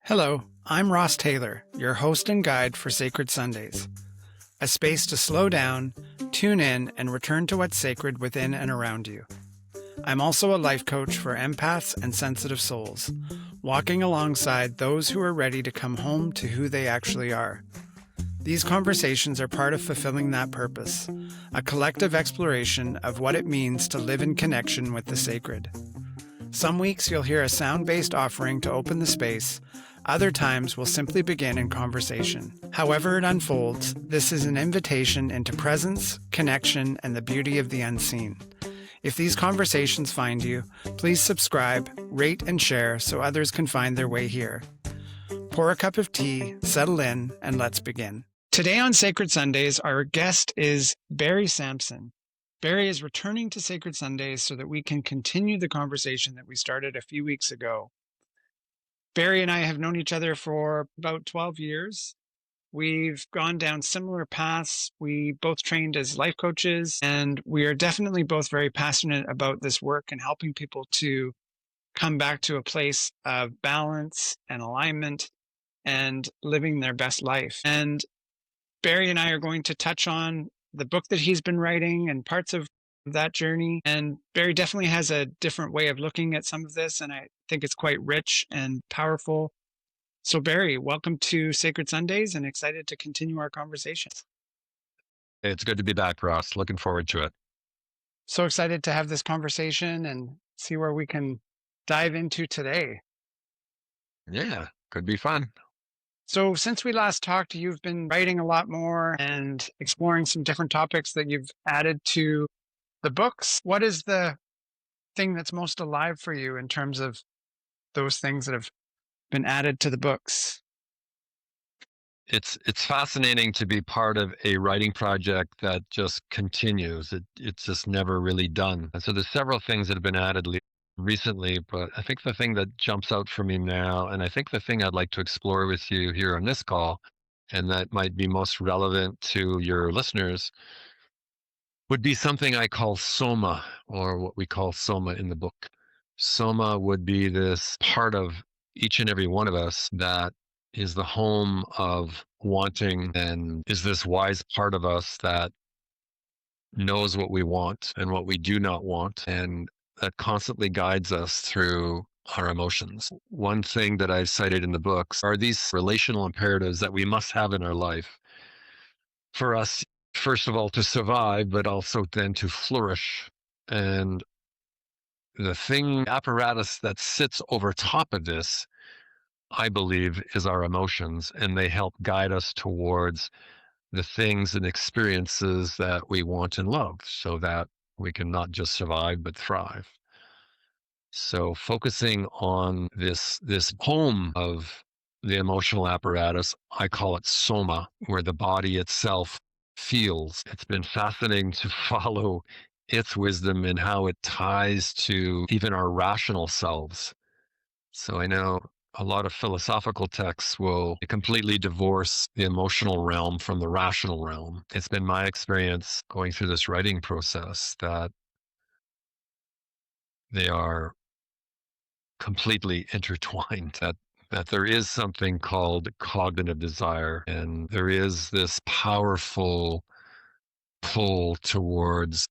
Hello, I'm Ross Tayler, your host and guide for Sacred Sundays, a space to slow down, tune in, and return to what's sacred within and around you. I'm also a life coach for empaths and sensitive souls, walking alongside those who are ready to come home to who they actually are. These conversations are part of fulfilling that purpose, a collective exploration of what it means to live in connection with the sacred. Some weeks you'll hear a sound-based offering to open the space. Other times we'll simply begin in conversation. However it unfolds, this is an invitation into presence, connection, and the beauty of the unseen. If these conversations find you, please subscribe, rate, and share so others can find their way here. Pour a cup of tea, settle in, and let's begin. Today on Sacred Sundays, our guest is Barry Samson. Barry is returning to Sacred Sundays so that we can continue the conversation that we started a few weeks ago. Barry and I have known each other for about 12 years. We've gone down similar paths. We both trained as life coaches, and we are definitely both very passionate about this work and helping people to come back to a place of balance and alignment and living their best life. And Barry and I are going to touch on the book that he's been writing and parts of that journey. And Barry definitely has a different way of looking at some of this, and I think it's quite rich and powerful. So Barry, welcome to Sacred Sundays and excited to continue our conversations. It's good to be back, Ross. Looking forward to it. So excited to have this conversation and see where we can dive into today. Yeah, could be fun. So since we last talked, you've been writing a lot more and exploring some different topics that you've added to the books. What is the thing that's most alive for you in terms of those things that have been added to the books? It's fascinating to be part of a writing project that just continues. It's just never really done. And so there's several things that have been added recently, but I think the thing that jumps out for me now, and I think the thing I'd like to explore with you here on this call, and that might be most relevant to your listeners, would be something I call Soma, or what we call Soma in the book. Soma would be this part of each and every one of us that is the home of wanting, and is this wise part of us that knows what we want and what we do not want, and that constantly guides us through our emotions. One thing that I've cited in the books are these relational imperatives that we must have in our life for us, first of all, to survive, but also then to flourish. And the apparatus that sits over top of this, I believe, is our emotions, and they help guide us towards the things and experiences that we want and love so that we can not just survive, but thrive. So focusing on this home of the emotional apparatus, I call it Soma, where the body itself feels. It's been fascinating to follow its wisdom and how it ties to even our rational selves. So I know a lot of philosophical texts will completely divorce the emotional realm from the rational realm. It's been my experience going through this writing process that they are completely intertwined, that there is something called cognitive desire, and there is this powerful pull towards,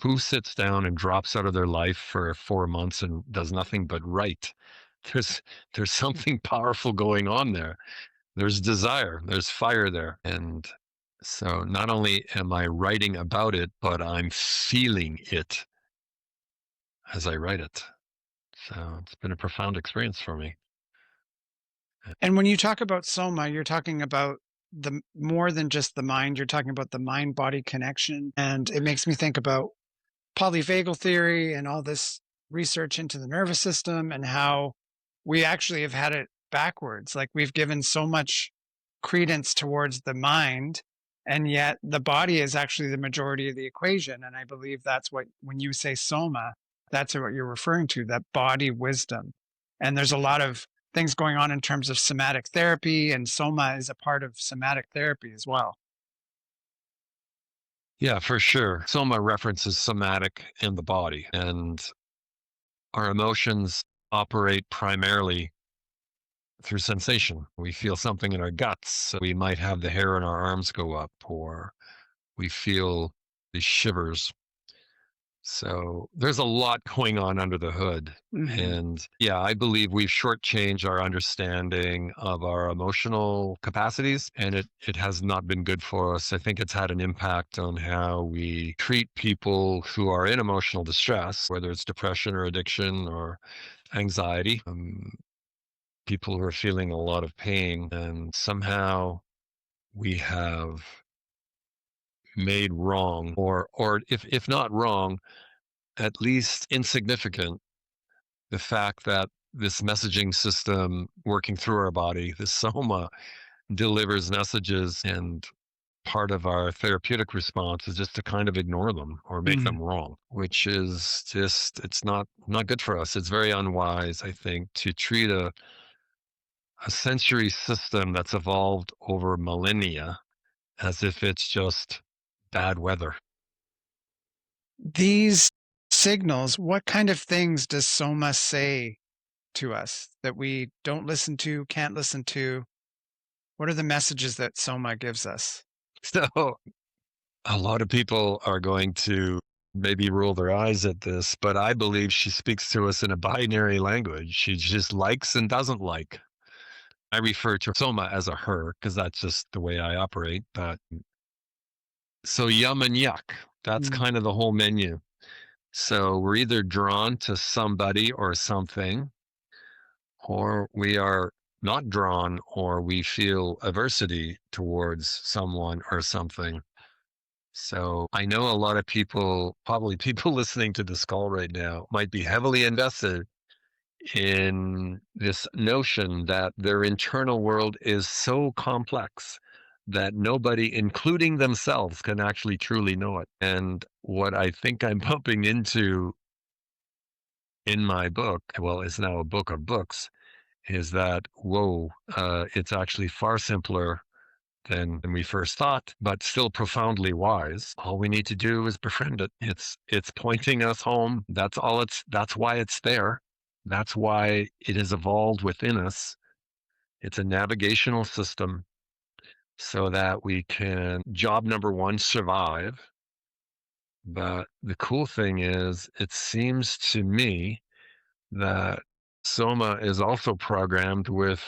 who sits down and drops out of their life for 4 months and does nothing but write? There's something powerful going on there. There's desire, there's fire there. And so not only am I writing about it, but I'm feeling it as I write it. So it's been a profound experience for me. And when you talk about Soma, you're talking about the more than just the mind, you're talking about the mind-body connection. And it makes me think about polyvagal theory and all this research into the nervous system and how we actually have had it backwards. Like we've given so much credence towards the mind, and yet the body is actually the majority of the equation. And I believe that's what, when you say Soma, that's what you're referring to, that body wisdom. And there's a lot of things going on in terms of somatic therapy, and Soma is a part of somatic therapy as well. Yeah, for sure. Soma references somatic in the body, and our emotions operate primarily through sensation. We feel something in our guts. We might have the hair on our arms go up, or we feel these shivers. So there's a lot going on under the hood. Mhm. And yeah, I believe we've shortchanged our understanding of our emotional capacities, and it has not been good for us. I think it's had an impact on how we treat people who are in emotional distress, whether it's depression or addiction or anxiety. People who are feeling a lot of pain, and somehow we have made wrong, or if not wrong, at least insignificant, the fact that this messaging system working through our body, the Soma, delivers messages, and part of our therapeutic response is just to kind of ignore them or make Mm. them wrong, which is just, it's not good for us. It's very unwise, I think, to treat a sensory system that's evolved over millennia as if it's just bad weather. These signals, what kind of things does Soma say to us that we don't listen to, can't listen to? What are the messages that Soma gives us? So a lot of people are going to maybe roll their eyes at this, but I believe she speaks to us in a binary language. She just likes and doesn't like. I refer to Soma as a her because that's just the way I operate. But so yum and yuck, that's Mm. kind of the whole menu. So we're either drawn to somebody or something, or we are not drawn, or we feel aversity towards someone or something. So I know a lot of people, probably people listening to this call right now, might be heavily invested in this notion that their internal world is so complex that nobody, including themselves, can actually truly know it. And what I think I'm bumping into in my book, well, it's now a book of books, is that, whoa, it's actually far simpler than we first thought, but still profoundly wise. All we need to do is befriend it. It's pointing us home. That's why it's there. That's why it has evolved within us. It's a navigational system so that we can, job number one, survive. But the cool thing is, it seems to me that Soma is also programmed with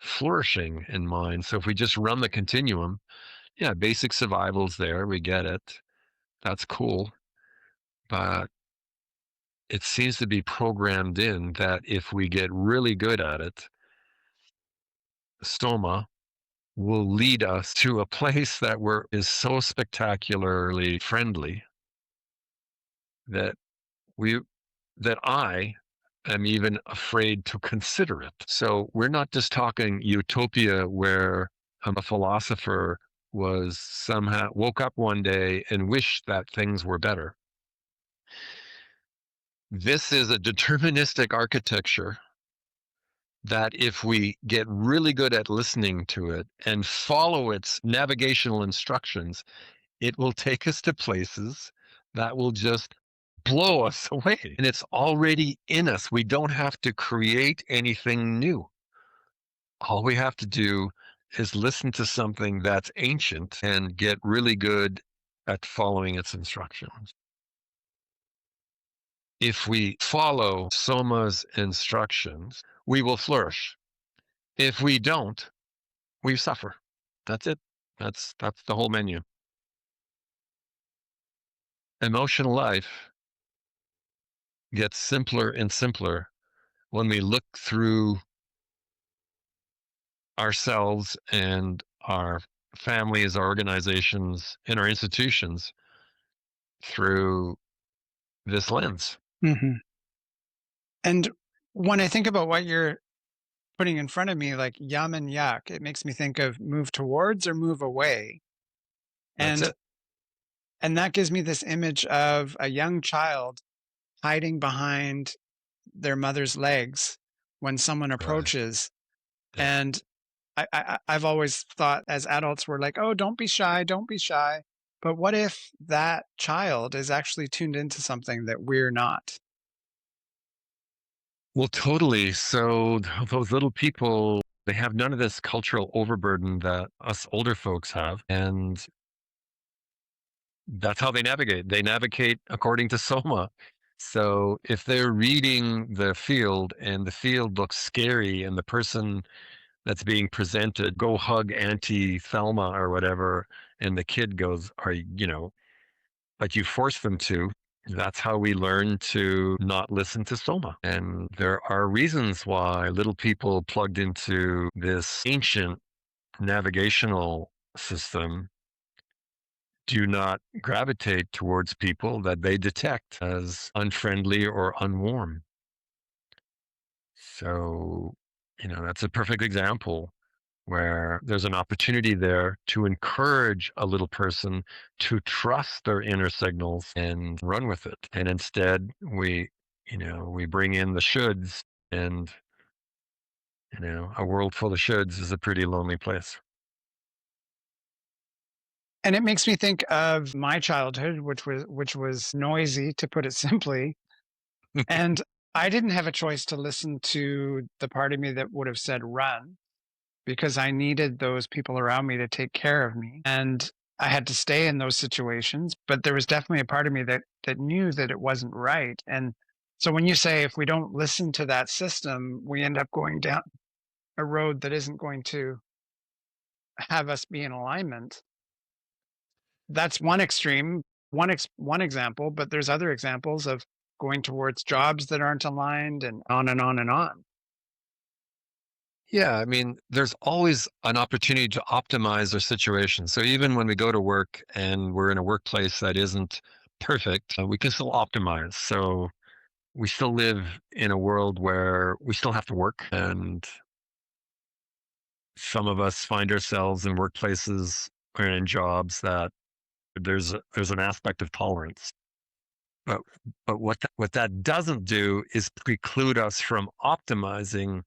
flourishing in mind. So if we just run the continuum, yeah, basic survival's there. We get it. That's cool. But it seems to be programmed in that if we get really good at it, Soma will lead us to a place that is so spectacularly friendly that we that I am even afraid to consider it. So we're not just talking utopia where a philosopher was somehow woke up one day and wished that things were better. This is a deterministic architecture that if we get really good at listening to it and follow its navigational instructions, it will take us to places that will just blow us away. And it's already in us. We don't have to create anything new. All we have to do is listen to something that's ancient and get really good at following its instructions. If we follow Soma's instructions, we will flourish. If we don't, we suffer. That's it. That's the whole menu. Emotional life gets simpler and simpler when we look through ourselves and our families, our organizations, and our institutions through this lens. Mhm. And when I think about what you're putting in front of me, like yum and yuck, it makes me think of move towards or move away. That's And it. and that gives me this image of a young child hiding behind their mother's legs when someone Right. approaches. Yeah. And I've always thought as adults we're like, oh, don't be shy, don't be shy. But what if that child is actually tuned into something that we're not? Well, totally. So those little people They have none of this cultural overburden that us older folks have. And that's how they navigate. They navigate according to Soma. So if they're reading the field and the field looks scary and the person that's being presented, go hug Auntie Thelma or whatever, and the kid goes, like you force them to, that's how we learn to not listen to Soma. And there are reasons why little people plugged into this ancient navigational system do not gravitate towards people that they detect as unfriendly or unwarm. So, that's a perfect example where there's an opportunity there to encourage a little person to trust their inner signals and run with it. And instead, we bring in the shoulds, and, a world full of shoulds is a pretty lonely place. And it makes me think of my childhood, which was noisy, to put it simply. And I didn't have a choice to listen to the part of me that would have said run, because I needed those people around me to take care of me. And I had to stay in those situations, but there was definitely a part of me that knew that it wasn't right. And so when you say if we don't listen to that system, we end up going down a road that isn't going to have us be in alignment. That's one extreme, one example, but there's other examples of going towards jobs that aren't aligned, and on and on and on. Yeah, I mean, there's always an opportunity to optimize our situation. So even when we go to work and we're in a workplace that isn't perfect, we can still optimize. So we still live in a world where we still have to work, and some of us find ourselves in workplaces or in jobs that there's an aspect of tolerance. But what that doesn't do is preclude us from optimizing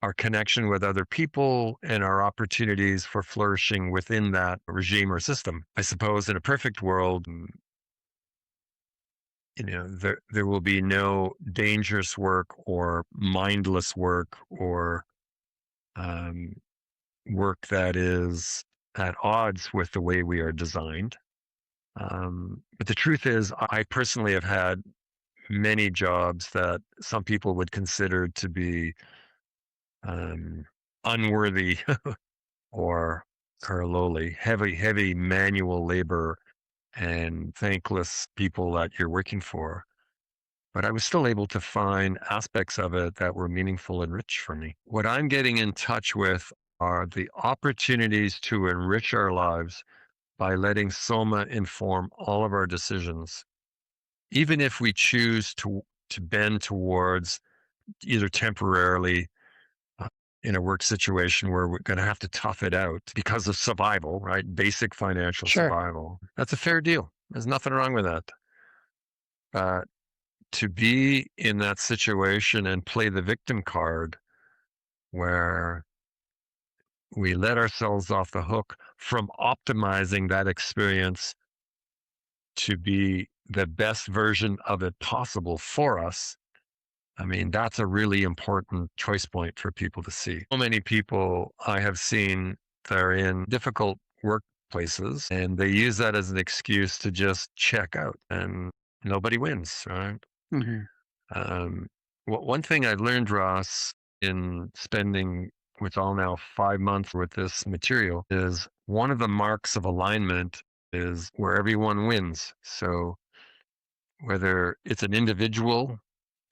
our connection with other people and our opportunities for flourishing within that regime or system. I suppose in a perfect world, there will be no dangerous work or mindless work or um, work that is at odds with the way we are designed. But the truth is, I personally have had many jobs that some people would consider to be um, unworthy or lowly, heavy manual labor and thankless people that you're working for. But I was still able to find aspects of it that were meaningful and rich for me. What I'm getting in touch with are the opportunities to enrich our lives by letting Soma inform all of our decisions, even if we choose to bend towards either temporarily in a work situation where we're going to have to tough it out because of survival, right? Basic financial Sure. survival. That's a fair deal. There's nothing wrong with that. But to be in that situation and play the victim card where we let ourselves off the hook from optimizing that experience to be the best version of it possible for us. I mean, that's a really important choice point for people to see. So many people I have seen that are in difficult workplaces and they use that as an excuse to just check out, and nobody wins, right? Hmm. Um, one thing I've learned, Ross, in spending with all now 5 months with this material is one of the marks of alignment is where everyone wins. So whether it's an individual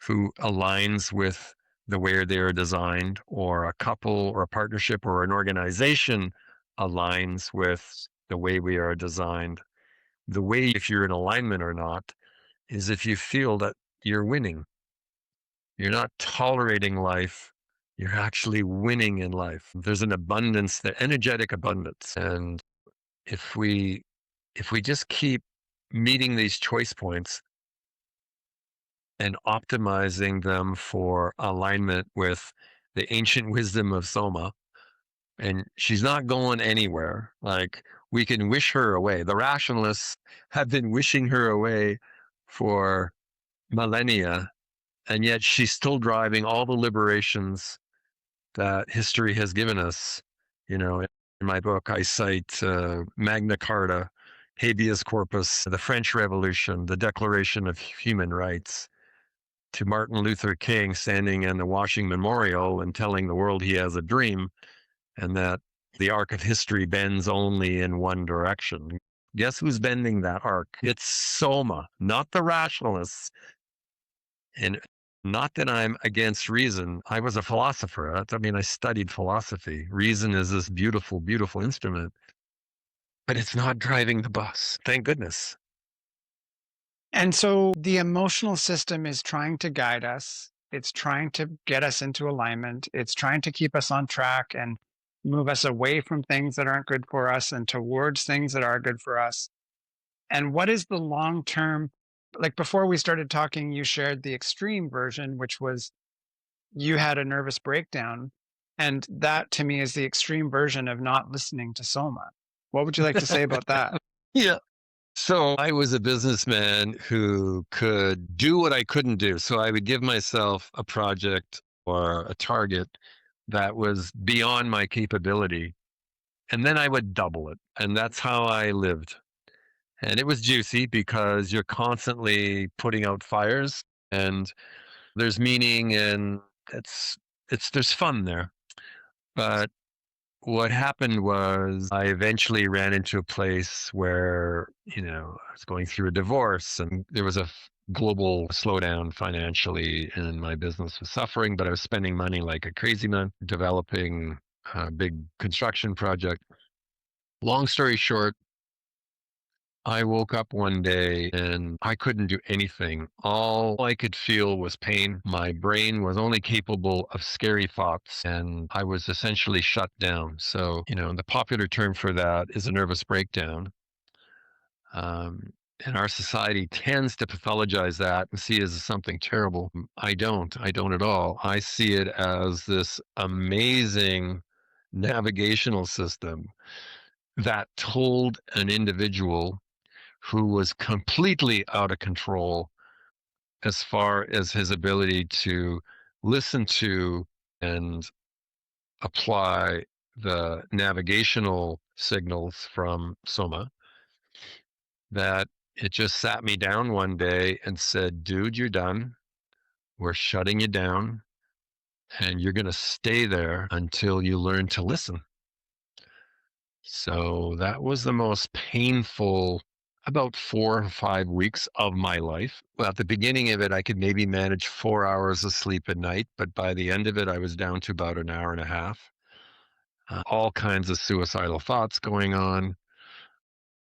who aligns with the way they are designed, or a couple or a partnership or an organization aligns with the way we are designed. The way, if you're in alignment or not, is if you feel that you're winning. You're not tolerating life. You're actually winning in life. There's an abundance, the energetic abundance. And if we just keep meeting these choice points and optimizing them for alignment with the ancient wisdom of Soma, and she's not going anywhere. Like, we can wish her away. The rationalists have been wishing her away for millennia, and yet she's still driving all the liberations that history has given us. In my book, I cite Magna Carta, habeas corpus, the French Revolution, the Declaration of Human Rights, to Martin Luther King standing in the Washington Memorial and telling the world he has a dream and that the arc of history bends only in one direction. Guess who's bending that arc? It's Soma, not the rationalists. And not that I'm against reason. I was a philosopher. I studied philosophy. Reason is this beautiful, beautiful instrument, but it's not driving the bus. Thank goodness. And so the emotional system is trying to guide us. It's trying to get us into alignment. It's trying to keep us on track and move us away from things that aren't good for us and towards things that are good for us. And what is the long term? Like before we started talking, you shared the extreme version, which was you had a nervous breakdown. And that to me is the extreme version of not listening to Soma. What would you like to say about that? Yeah. So I was a businessman who could do what I couldn't do. So I would give myself a project or a target that was beyond my capability, and then I would double it. And that's how I lived. And it was juicy because you're constantly putting out fires and there's meaning and there's fun there. But what happened was I eventually ran into a place where, I was going through a divorce and there was a global slowdown financially and my business was suffering, but I was spending money like a crazy man developing a big construction project. Long story short, I woke up one day and I couldn't do anything. All I could feel was pain. My brain was only capable of scary thoughts and I was essentially shut down. So, the popular term for that is a nervous breakdown. And our society tends to pathologize that and see it as something terrible. I don't at all. I see it as this amazing navigational system that told an individual who was completely out of control as far as his ability to listen to and apply the navigational signals from Soma, that it just sat me down one day and said, dude, you're done. We're shutting you down and you're going to stay there until you learn to listen. So that was the most painful about 4 or 5 weeks of my life. Well, at the beginning of it, I could maybe manage 4 hours of sleep at night, but by the end of it, I was down to about an hour and a half. All kinds of suicidal thoughts going on.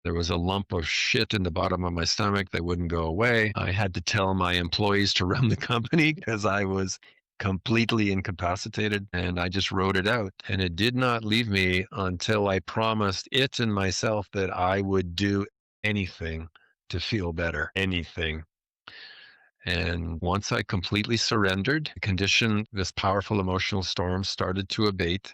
There was a lump of shit in the bottom of my stomach that wouldn't go away. I had to tell my employees to run the company because I was completely incapacitated, and I just wrote it out. And it did not leave me until I promised it and myself that I would do anything to feel better, anything. And once I completely surrendered, the condition, this powerful emotional storm started to abate.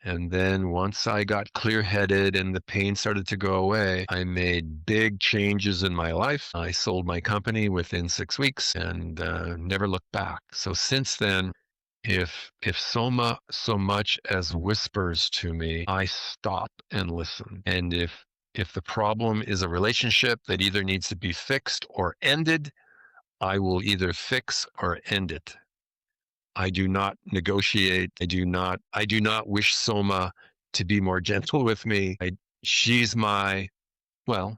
And then once I got clear-headed and the pain started to go away, I made big changes in my life. I sold my company within 6 weeks and never looked back. So since then, if Soma so much as whispers to me, I stop and listen. And if the problem is a relationship that either needs to be fixed or ended, I will either fix or end it. I do not negotiate. I do not wish Soma to be more gentle with me. She's my, well,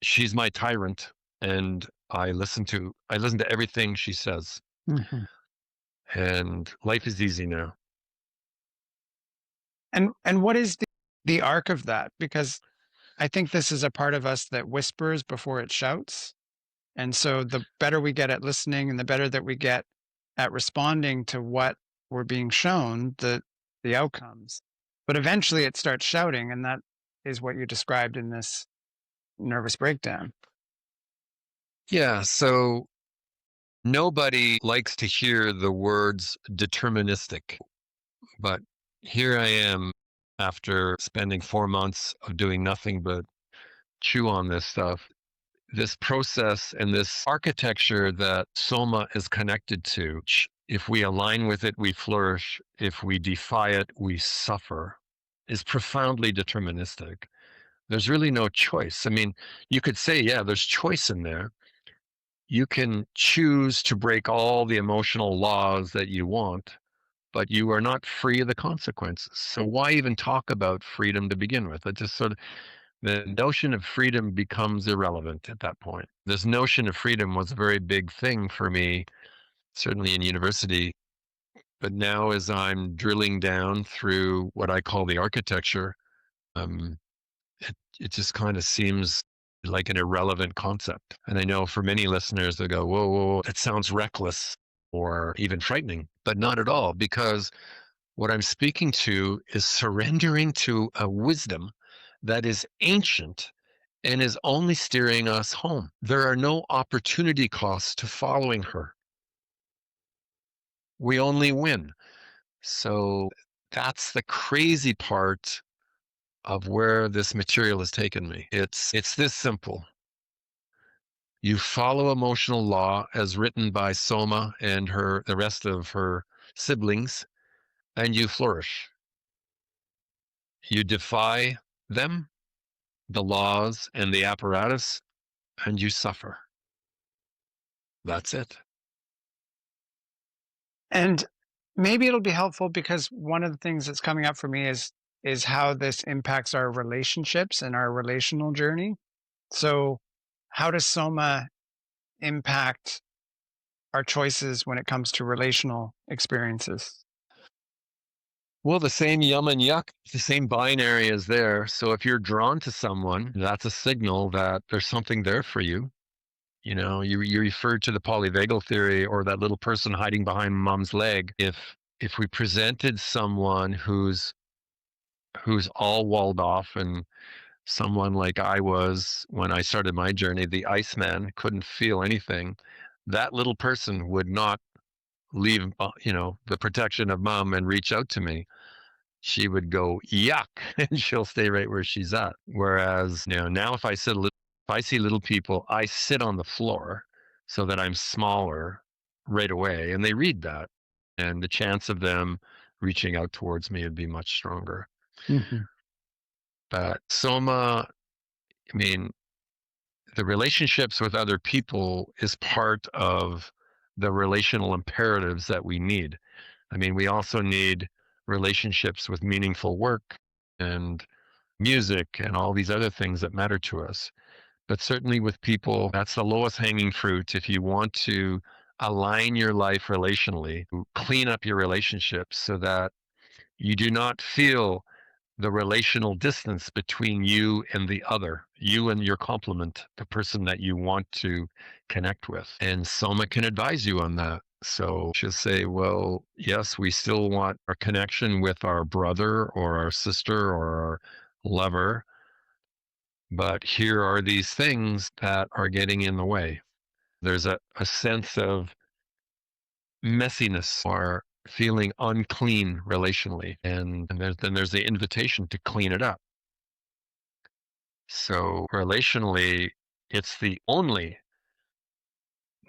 she's my tyrant, and I listen to everything she says. Mhm. And life is easy now. And what is the arc of that? Because I think this is a part of us that whispers before it shouts. And so the better we get at listening and the better that we get at responding to what we're being shown, the outcomes. But eventually it starts shouting, and that is what you described in this nervous breakdown. Yeah, so nobody likes to hear the words deterministic, but here I am after spending 4 months of doing nothing but chew on this stuff. This process and this architecture that Soma is connected to If we align with it, we flourish. If we defy it, we suffer, is profoundly deterministic. There's really no choice. I mean, you could say, yeah, there's choice in there. You can choose to break all the emotional laws that you want, but you are not free of the consequences. So why even talk about freedom to begin with? It just sort of, the notion of freedom becomes irrelevant at that point. This notion of freedom was a very big thing for me, certainly in university. But now, as I'm drilling down through what I call the architecture, um, it just kind of seems like an irrelevant concept. And I know for many listeners, they go, whoa, whoa, whoa, that sounds reckless or even frightening, but not at all, because what I'm speaking to is surrendering to a wisdom that is ancient and is only steering us home. There are no opportunity costs to following her. We only win. So that's the crazy part of where this material has taken me. It's this simple. You follow emotional law as written by Soma and the rest of her siblings, and you flourish. You defy them, the laws and the apparatus, and you suffer. That's it. And maybe it'll be helpful because one of the things that's coming up for me is how this impacts our relationships and our relational journey. So, how does Soma impact our choices when it comes to relational experiences? Well, the same yum and yuck, the same binary is there. So if you're drawn to someone, that's a signal that there's something there for you. You know, you referred to the polyvagal theory or that little person hiding behind mom's leg. If we presented someone who's all walled off and someone like I was when I started my journey, the Iceman, couldn't feel anything, that little person would not leave, the protection of mom and reach out to me. She would go yuck, and she'll stay right where she's at. Whereas now if I see little people, I sit on the floor so that I'm smaller right away, and they read that, and the chance of them reaching out towards me would be much stronger. Hmm. But Soma, I mean, the relationships with other people is part of the relational imperatives that we need. I mean, we also need relationships with meaningful work and music and all these other things that matter to us. But certainly with people, that's the lowest hanging fruit. If you want to align your life relationally, clean up your relationships so that you do not feel the relational distance between you and the other, you and your complement, the person that you want to connect with. And Soma can advise you on that. So she'll say, well, yes, we still want our connection with our brother or our sister or our lover, but here are these things that are getting in the way. There's a sense of messiness or feeling unclean relationally. And then there's the invitation to clean it up. So relationally, it's the only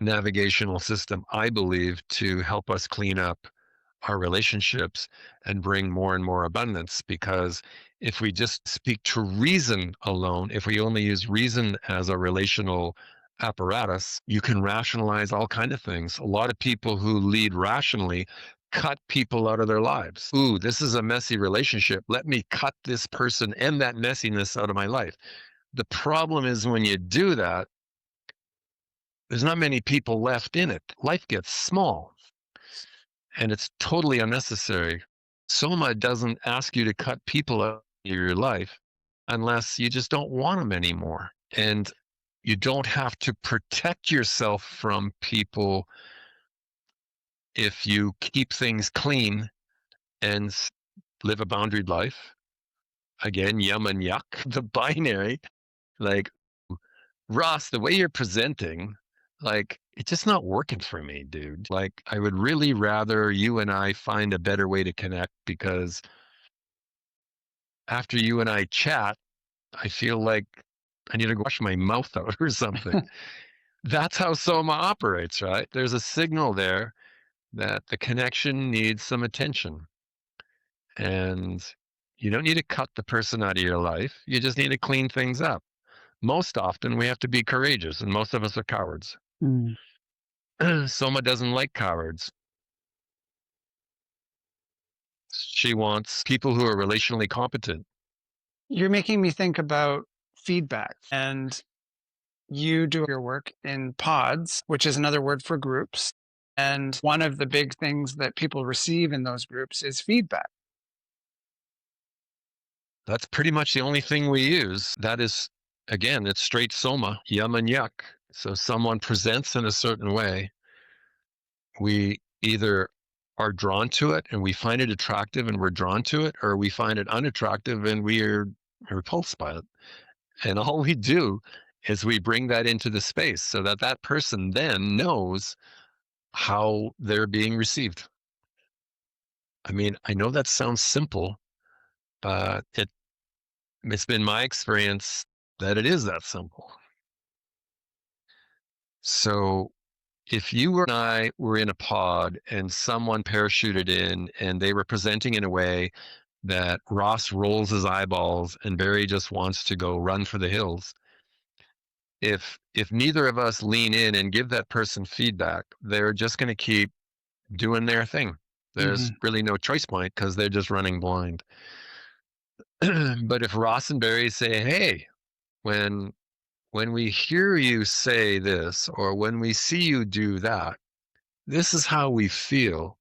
navigational system, I believe, to help us clean up our relationships and bring more and more abundance. Because if we just speak to reason alone, if we only use reason as a relational apparatus, you can rationalize all kind of things. A lot of people who lead rationally cut people out of their lives. Ooh, this is a messy relationship. Let me cut this person and that messiness out of my life. The problem is when you do that, there's not many people left in it. Life gets small and it's totally unnecessary. Soma doesn't ask you to cut people out of your life unless you just don't want them anymore. And you don't have to protect yourself from people if you keep things clean and live a boundaried life. Again, yum and yuck, the binary. Like, Ross, the way you're presenting, like, it's just not working for me, dude. Like, I would really rather you and I find a better way to connect because after you and I chat, I feel like I need to wash my mouth out or something. That's how Soma operates, right? There's a signal there that the connection needs some attention. And you don't need to cut the person out of your life. You just need to clean things up. Most often, we have to be courageous, and most of us are cowards. Mm. Soma doesn't like cowards. She wants people who are relationally competent. You're making me think about feedback, and you do your work in pods, which is another word for groups. And one of the big things that people receive in those groups is feedback. That's pretty much the only thing we use. That is, again, it's straight Soma, yum and yuck. So someone presents in a certain way. We either are drawn to it and we find it attractive and we're drawn to it, or we find it unattractive and we are repulsed by it. And all we do is we bring that into the space so that that person then knows how they're being received. I mean, I know that sounds simple, but it's been my experience that it is that simple. So if you and I were in a pod and someone parachuted in and they were presenting in a way that Ross rolls his eyeballs and Barry just wants to go run for the hills, if neither of us lean in and give that person feedback, they're just going to keep doing their thing. There's Hmm. really no choice point because they're just running blind. But if Ross and Barry say, hey, when we hear you say this or when we see you do that, this is how we feel.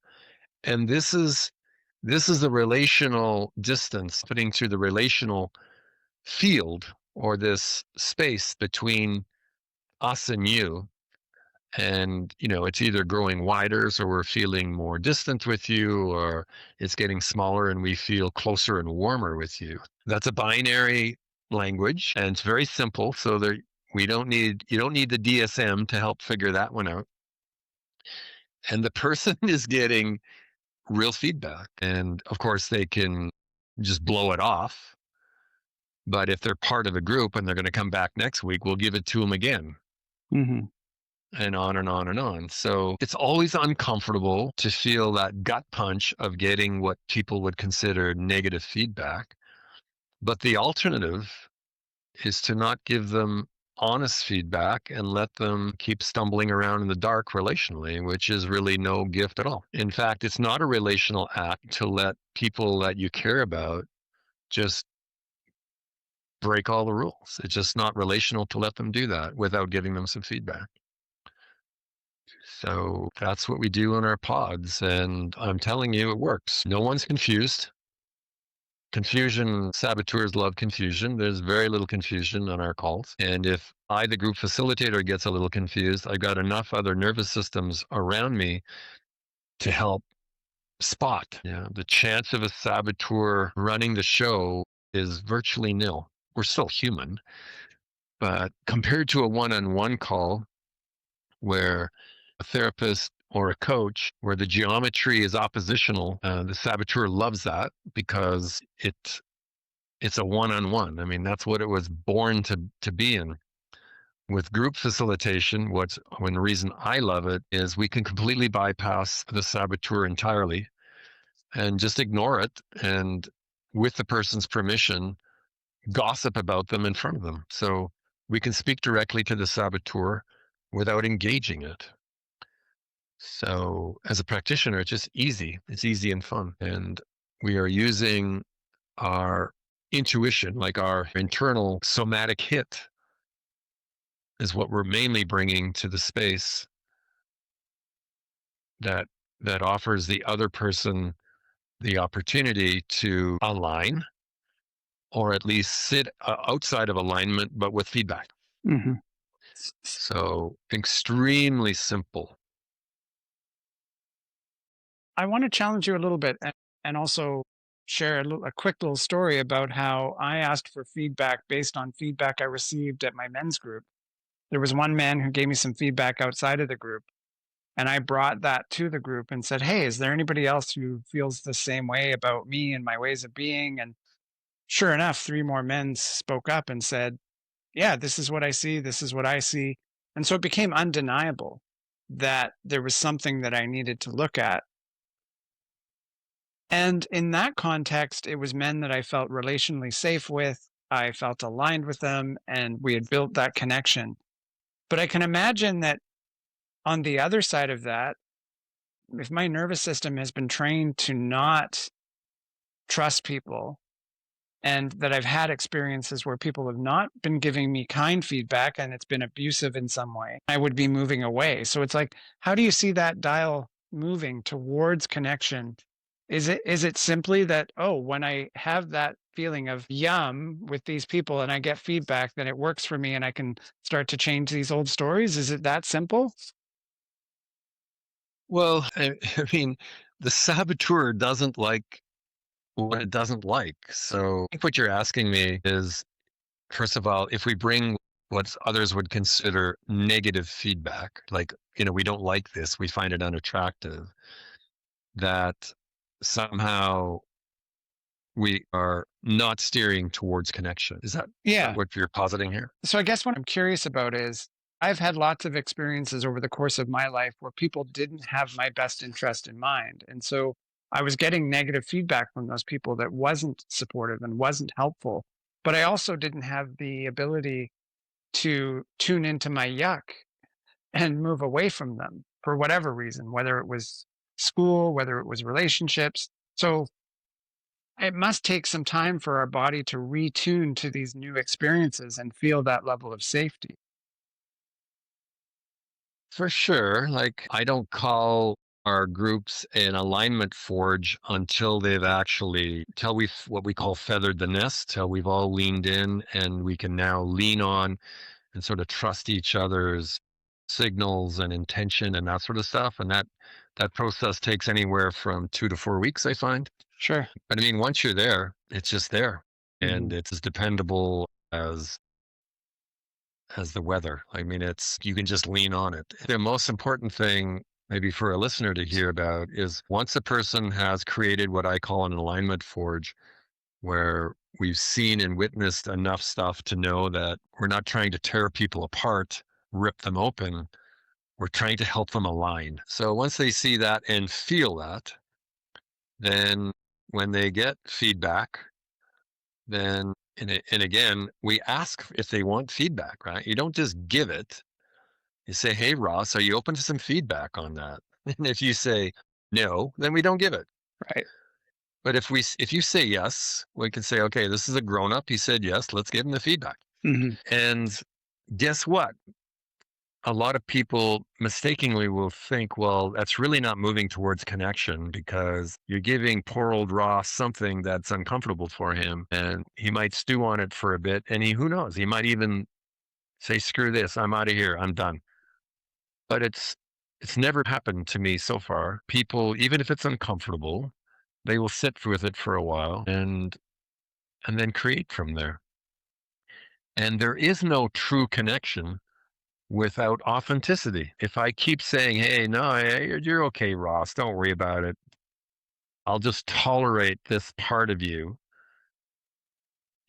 And this is the relational distance putting through the relational field or this space between us and you. And it's either growing wider so we're feeling more distant with you, or it's getting smaller and we feel closer and warmer with you. That's a binary language and it's very simple, so there you don't need the DSM to help figure that one out. And the person is getting real feedback, and of course they can just blow it off, but if they're part of a group and they're going to come back next week, we'll give it to them again. Hmm. And on and on and on. So it's always uncomfortable to feel that gut punch of getting what people would consider negative feedback. But the alternative is to not give them honest feedback and let them keep stumbling around in the dark relationally, which is really no gift at all. In fact, it's not a relational act to let people that you care about just break all the rules. It's just not relational to let them do that without giving them some feedback. So that's what we do in our pods. And I'm telling you, it works. No one's confused. Confusion, saboteurs love confusion. There's very little confusion on our calls. And if I, the group facilitator, gets a little confused, I've got enough other nervous systems around me to help spot. Yeah, the chance of a saboteur running the show is virtually nil. We're still human. But compared to a one-on-one call, where a therapist or a coach, where the geometry is oppositional, the saboteur loves that because it's a one-on-one. I mean, that's what it was born to be in. With group facilitation, when the reason I love it is we can completely bypass the saboteur entirely and just ignore it, and with the person's permission, gossip about them in front of them. So we can speak directly to the saboteur without engaging it. So as a practitioner, it's just easy. It's easy and fun. And we are using our intuition, like our internal somatic hit, is what we're mainly bringing to the space that offers the other person the opportunity to align, or at least sit outside of alignment, but with feedback. Hmm. So extremely simple. I want to challenge you a little bit, and also share a quick little story about how I asked for feedback based on feedback I received at my men's group. There was one man who gave me some feedback outside of the group, and I brought that to the group and said, hey, is there anybody else who feels the same way about me and my ways of being? And sure enough, three more men spoke up and said, yeah, this is what I see. This is what I see. And so it became undeniable that there was something that I needed to look at. And in that context, it was men that I felt relationally safe with. I felt aligned with them, and we had built that connection. But I can imagine that on the other side of that, if my nervous system has been trained to not trust people, and that I've had experiences where people have not been giving me kind feedback and it's been abusive in some way, I would be moving away. So it's like, how do you see that dial moving towards connection? Is it simply that, oh, when I have that feeling of yum with these people and I get feedback, then it works for me and I can start to change these old stories? Is it that simple? Well, I mean, the saboteur doesn't like what it doesn't like. So I think what you're asking me is, first of all, if we bring what others would consider negative feedback, like, we don't like this, we find it unattractive, that somehow we are not steering towards connection. Is that Yeah. what you're positing here? So I guess what I'm curious about is I've had lots of experiences over the course of my life where people didn't have my best interest in mind. And so I was getting negative feedback from those people that wasn't supportive and wasn't helpful. But I also didn't have the ability to tune into my yuck and move away from them for whatever reason, whether it was school, whether it was relationships. So it must take some time for our body to retune to these new experiences and feel that level of safety. For sure. Like, I don't call our groups an alignment forge until till we've what we call feathered the nest, till we've all leaned in and we can now lean on and sort of trust each other's signals and intention and that sort of stuff. And that process takes anywhere from 2 to 4 weeks, I find. Sure. But I mean, once you're there, it's just there, and Mhm. it's as dependable as the weather. I mean, you can just lean on it. The most important thing, maybe for a listener to hear about, is once a person has created what I call an alignment forge, where we've seen and witnessed enough stuff to know that we're not trying to tear people apart, rip them open. We're trying to help them align. So once they see that and feel that, then when they get feedback, then and again, we ask if they want feedback, right? You don't just give it. You say, "Hey, Ross, are you open to some feedback on that?" And if you say no, then we don't give it. Right. But if you say yes, we can say, "Okay, this is a grown up. He said yes. Let's give him the feedback." Mhm. And guess what? A lot of people mistakenly will think, well, that's really not moving towards connection because you're giving poor old Ross something that's uncomfortable for him, and he might stew on it for a bit. And who knows, he might even say, screw this, I'm out of here, I'm done. But it's never happened to me so far. People, even if it's uncomfortable, they will sit with it for a while and then create from there. And there is no true connection without authenticity. If I keep saying, hey, no, you're okay, Ross, don't worry about it, I'll just tolerate this part of you.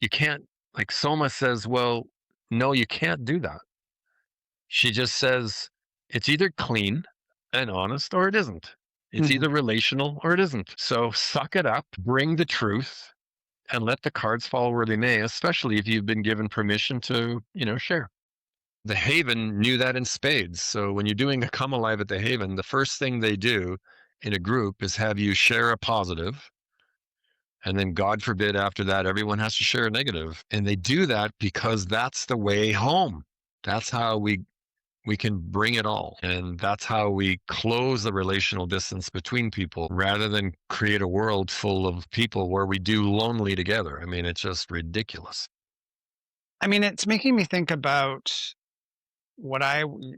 You can't, like Soma says, well, no, you can't do that. She just says it's either clean and honest or it isn't. It's Mhm. either relational or it isn't. So suck it up, bring the truth, and let the cards fall where they may, especially if you've been given permission to, share. The Haven knew that in spades. So when you're doing a come alive at the Haven, the first thing they do in a group is have you share a positive, and then God forbid after that, everyone has to share a negative. And they do that because that's the way home. That's how we can bring it all. And that's how we close the relational distance between people rather than create a world full of people where we do lonely together. I mean, it's just ridiculous. I mean, it's making me think about what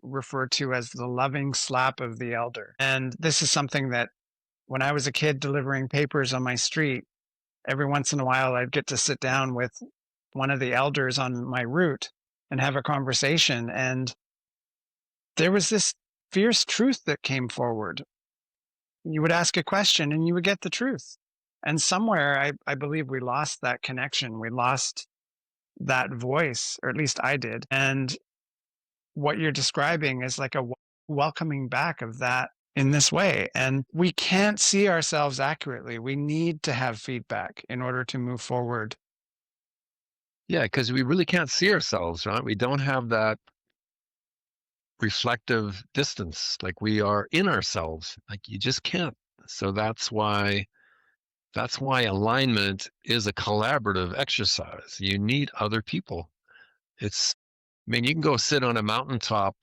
refer to as the loving slap of the elder. And this is something that when I was a kid delivering papers on my street, every once in a while I'd get to sit down with one of the elders on my route and have a conversation. And there was this fierce truth that came forward. You would ask a question and you would get the truth. And somewhere I believe we lost that connection. We lost that voice, or at least I did. And what you're describing is like a welcoming back of that in this way. And we can't see ourselves accurately. We need to have feedback in order to move forward. Yeah, because we really can't see ourselves, right? We don't have that reflective distance. Like we are in ourselves. Like you just can't. So that's why alignment is a collaborative exercise. You need other people. I mean, you can go sit on a mountaintop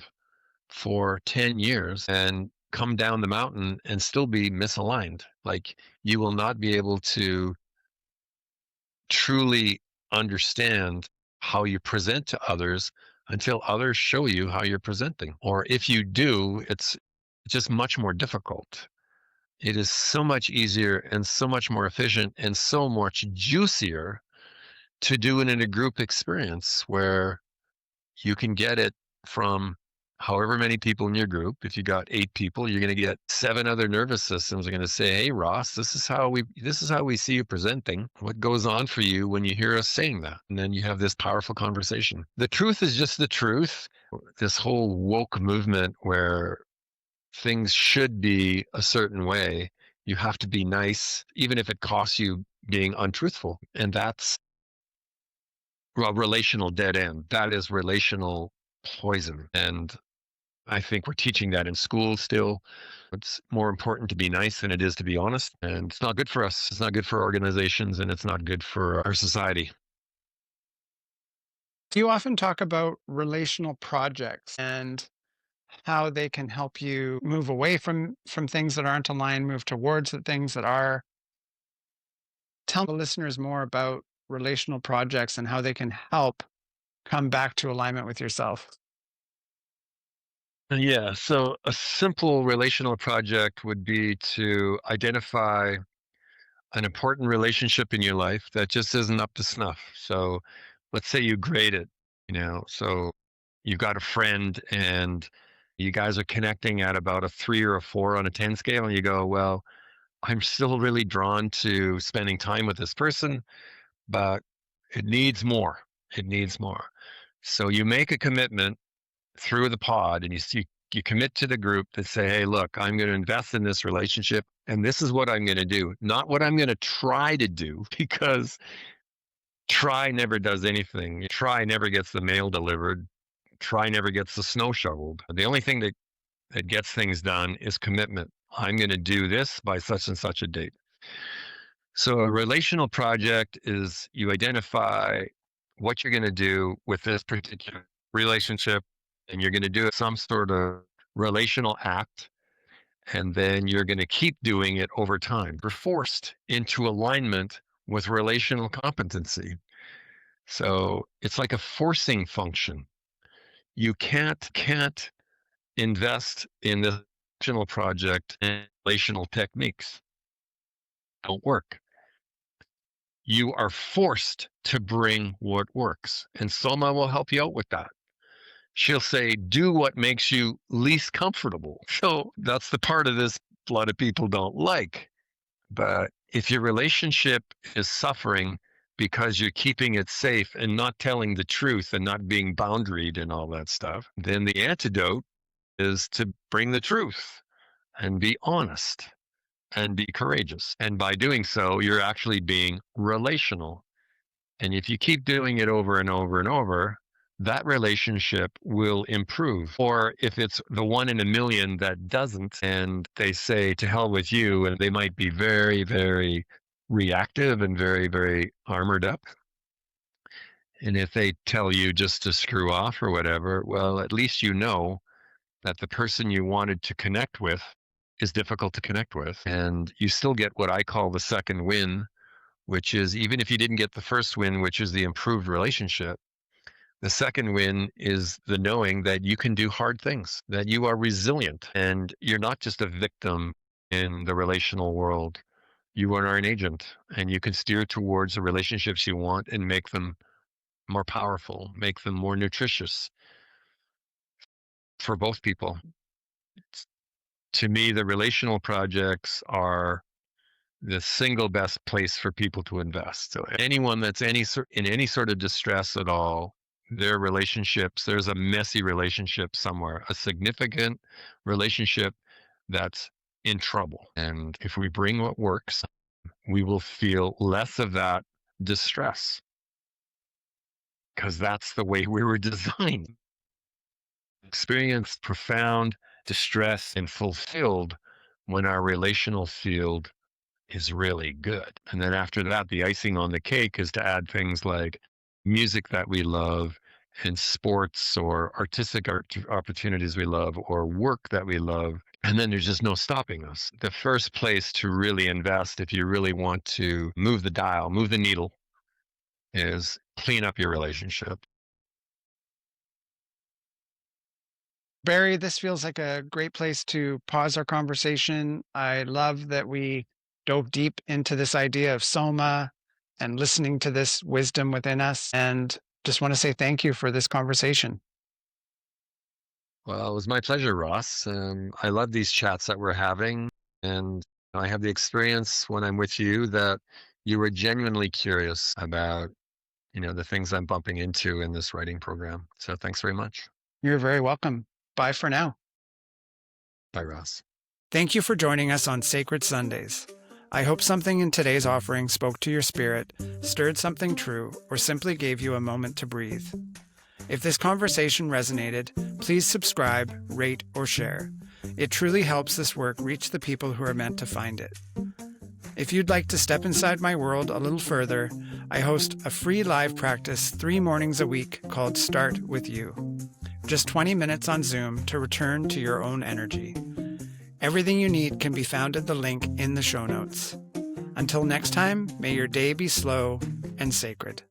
for 10 years and come down the mountain and still be misaligned. Like you will not be able to truly understand how you present to others until others show you how you're presenting. Or if you do, it's just much more difficult. It is so much easier and so much more efficient and so much juicier to do it in a group experience where you can get it from however many people in your group. If you got 8 people, you're going to get 7 other nervous systems are going to say, "Hey Ross, this is how we see you presenting. What goes on for you when you hear us saying that?" And then you have this powerful conversation. The truth is just the truth. This whole woke movement where things should be a certain way, you have to be nice even if it costs you being untruthful. And that's, well, relational dead end. That is relational poison. And I think we're teaching that in school still. It's more important to be nice than it is to be honest. And it's not good for us. It's not good for organizations and it's not good for our society. You often talk about relational projects and how they can help you move away from things that aren't aligned, move towards the things that are. Tell the listeners more about relational projects and how they can help come back to alignment with yourself. Yeah. So a simple relational project would be to identify an important relationship in your life that just isn't up to snuff. So let's say you grade it, so you've got a friend and you guys are connecting at about a 3 or a 4 on a 10 scale, and you go, well, I'm still really drawn to spending time with this person, but it needs more. It needs more. So you make a commitment through the pod and you commit to the group to say, hey, look, I'm going to invest in this relationship and this is what I'm going to do, not what I'm going to try to do, because try never does anything. Try never gets the mail delivered. Try never gets the snow shoveled. The only thing that gets things done is commitment. I'm going to do this by such and such a date. So a relational project is you identify what you're going to do with this particular relationship, and you're going to do some sort of relational act, and then you're going to keep doing it over time. You're forced into alignment with relational competency. So it's like a forcing function. You can't invest in this relational project and relational techniques. Don't work. You are forced to bring what works. And Soma will help you out with that. She'll say, do what makes you least comfortable. So that's the part of this a lot of people don't like. But if your relationship is suffering because you're keeping it safe and not telling the truth and not being boundaried and all that stuff, then the antidote is to bring the truth and be honest and be courageous. And by doing so, you're actually being relational. And if you keep doing it over and over and over, that relationship will improve. Or if it's the one in a million that doesn't, and they say, to hell with you, and they might be very, very reactive and very, very armored up. And if they tell you just to screw off or whatever, well, at least you know that the person you wanted to connect with is difficult to connect with. And you still get what I call the second win, which is even if you didn't get the first win, which is the improved relationship, the second win is the knowing that you can do hard things, that you are resilient and you're not just a victim in the relational world. You are an agent and you can steer towards the relationships you want and make them more powerful, make them more nutritious for both people. To me, the relational projects are the single best place for people to invest. So anyone that's in any sort of distress at all, their relationships, there's a messy relationship somewhere, a significant relationship that's in trouble. And if we bring what works, we will feel less of that distress because that's the way we were designed. Experience profound distress and fulfilled when our relational field is really good. And then after that, the icing on the cake is to add things like music that we love and sports or artistic opportunities we love or work that we love. And then there's just no stopping us. The first place to really invest, if you really want to move the dial, move the needle, is clean up your relationship. Barry, this feels like a great place to pause our conversation. I love that we dove deep into this idea of Soma and listening to this wisdom within us. And just want to say thank you for this conversation. Well, it was my pleasure, Ross. I love these chats that we're having. And I have the experience when I'm with you that you were genuinely curious about, the things I'm bumping into in this writing program. So thanks very much. You're very welcome. Bye for now. Bye, Ross. Thank you for joining us on Sacred Sundays. I hope something in today's offering spoke to your spirit, stirred something true, or simply gave you a moment to breathe. If this conversation resonated, please subscribe, rate, or share. It truly helps this work reach the people who are meant to find it. If you'd like to step inside my world a little further, I host a free live practice 3 mornings a week called Start With You. Just 20 minutes on Zoom to return to your own energy. Everything you need can be found at the link in the show notes. Until next time, may your day be slow and sacred.